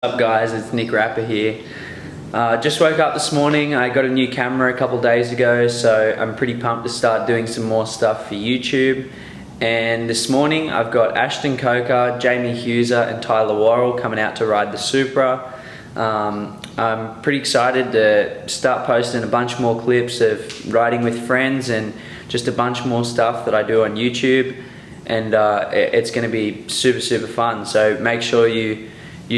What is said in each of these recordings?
What's up guys, it's Nick Rapper here. Just woke up this morning. I got a new camera a couple days ago, so I'm pretty pumped to start doing some more stuff for YouTube. And this morning I've got Ashton Coker, Jamie Huser and Tyler Worrell coming out to ride the Supra. I'm pretty excited to start posting a bunch more clips of riding with friends and just a bunch more stuff that I do on YouTube. And it's going to be super fun, so make sure you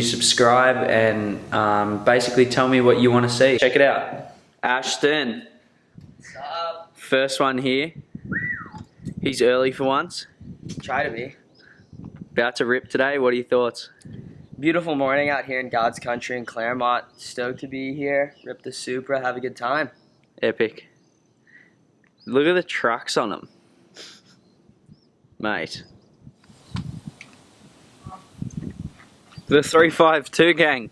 subscribe and basically tell me what you want to see. Check it out. Ashton. What's up? First one here. He's early for once. Try to be. About to rip today. What are your thoughts? Beautiful morning out here in God's country in Claremont. Stoked to be here. Rip the Supra. Have a good time. Epic. Look at the trucks on them. Mate. The 352 gang.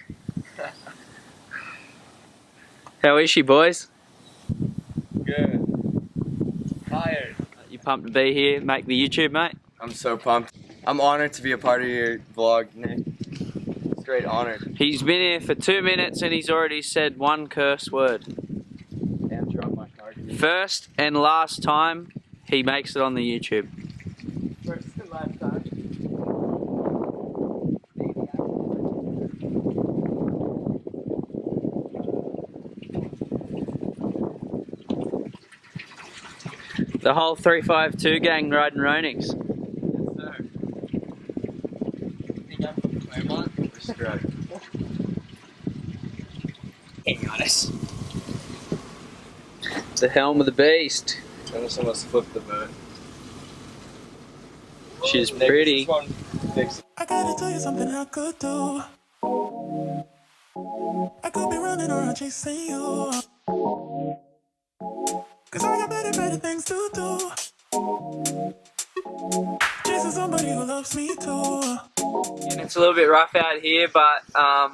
How is she, boys? Good. Tired. You pumped to be here, make the YouTube, mate? I'm so pumped. I'm honored to be a part of your vlog, Nick. It's a great honor. He's been here for 2 minutes and he's already said one curse word. Damn, drop my car. First and last time he makes it on the YouTube. First and last time. The whole 352 gang riding Ronix. Yes, sir. Think I'm from Claremont? We're screwed. Hang on us. The helm of the beast. Unless someone's flipped the boat. She's Nick, pretty. this one fixed. I gotta tell you something I could do. I could be running around chasing you. Cause I got better things to do. Chasing somebody who loves me too. And it's a little bit rough out here, but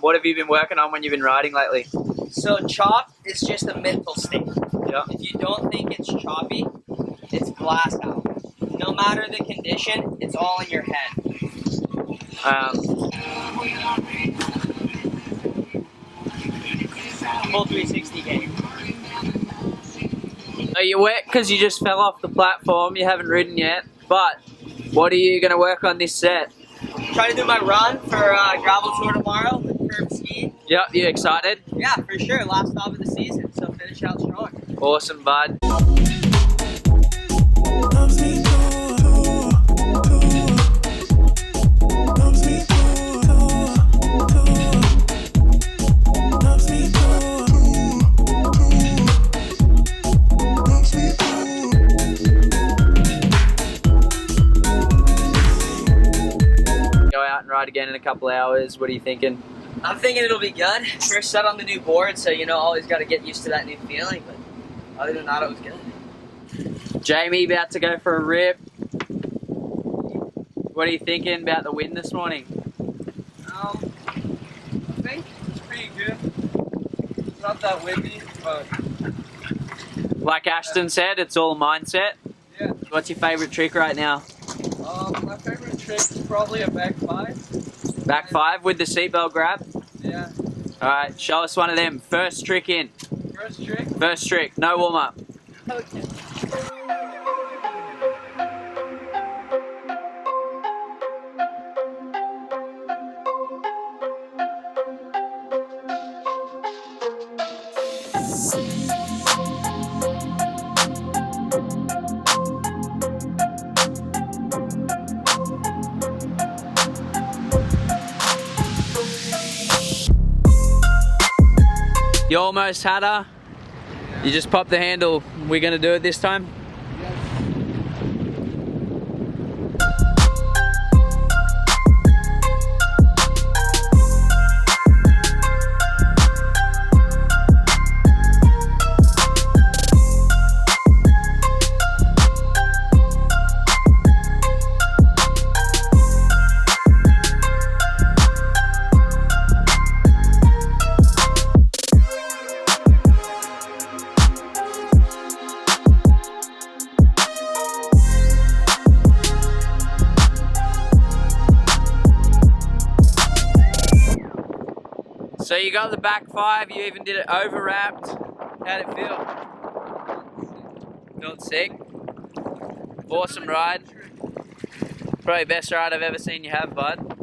what have you been working on when you've been riding lately? So chop is just a mental state. Yeah. If you don't think it's choppy, it's blast out. No matter the condition, it's all in your head. Full 360 game. Are you wet because you just fell off the platform? You haven't ridden yet, but what are you going to work on this set? Trying to do my run for gravel tour tomorrow with curb ski. Yep, you excited? Yeah, for sure. Last stop of the season, so finish out strong. Awesome, bud. Loves me too. Loves me too. Loves me Go out and ride again in a couple hours. What are you thinking? I'm thinking it'll be good. First set on the new board, so always got to get used to that new feeling. But other than that, it was good. Jamie about to go for a rip. What are you thinking about the wind this morning? I think it's pretty good. It's not that windy, but Like Ashton said, it's all mindset. yeah. What's your favourite trick right now? My favorite trick is probably a back five. Back five with the seatbelt grab? Yeah. Alright, show us one of them. First trick in. First trick. First trick, no warm up. Okay. You almost had her. You just popped the handle. We're gonna do it this time? So you got the back 5, you even did it over wrapped. How'd it feel? Felt sick? Awesome ride. Probably best ride I've ever seen you have, bud.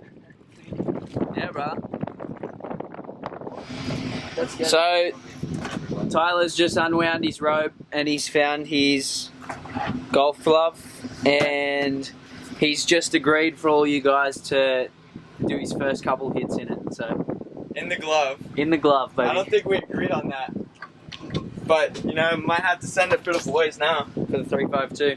Yeah, bro. So Tyler's just unwound his rope and he's found his golf glove, and he's just agreed for all you guys to do his first couple hits in it. So In the glove. in the glove, baby. I don't think we agreed on that. But, you know, might have to send it for the boys now. For the 352.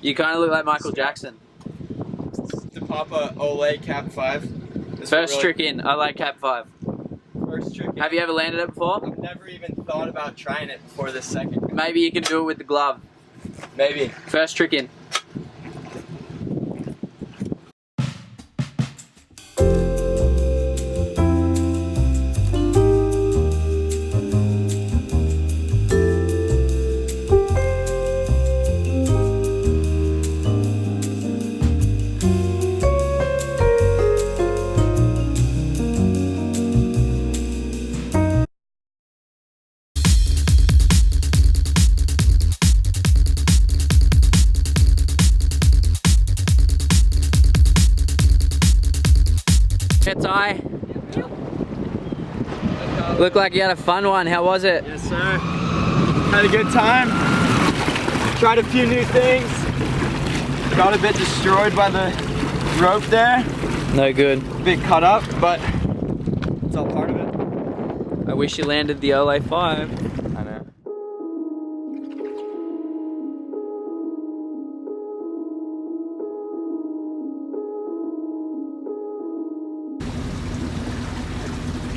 You kind of look like Michael Jackson. To Papa Olay Cap 5. First trick in. I like Cap 5. First trick in. Have you ever landed it before? I've never even thought about trying it before this second. Maybe you can do it with the glove. Maybe. First trick in. Ty. Looked like you had a fun one. How was it? Yes, sir. Had a good time. Tried a few new things. Got a bit destroyed by the rope there. No good. A bit cut up, but it's all part of it. I wish you landed the Olay 5. I know.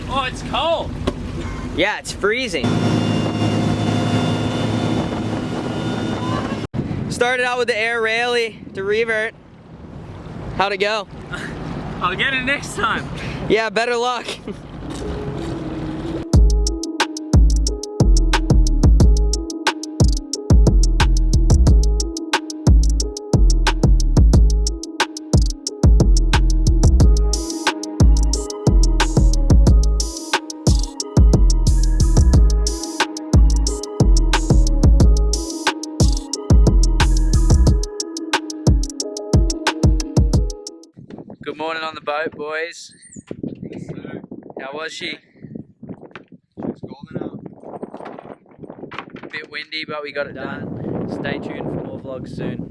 Oh, it's cold. Yeah, it's freezing. Started out with the air railie to revert. How'd it go? I'll get it next time. Yeah, better luck. Good morning on the boat, boys. Yes, sir. How was she? She's golden out. A bit windy, but we got it done. Stay tuned for more vlogs soon.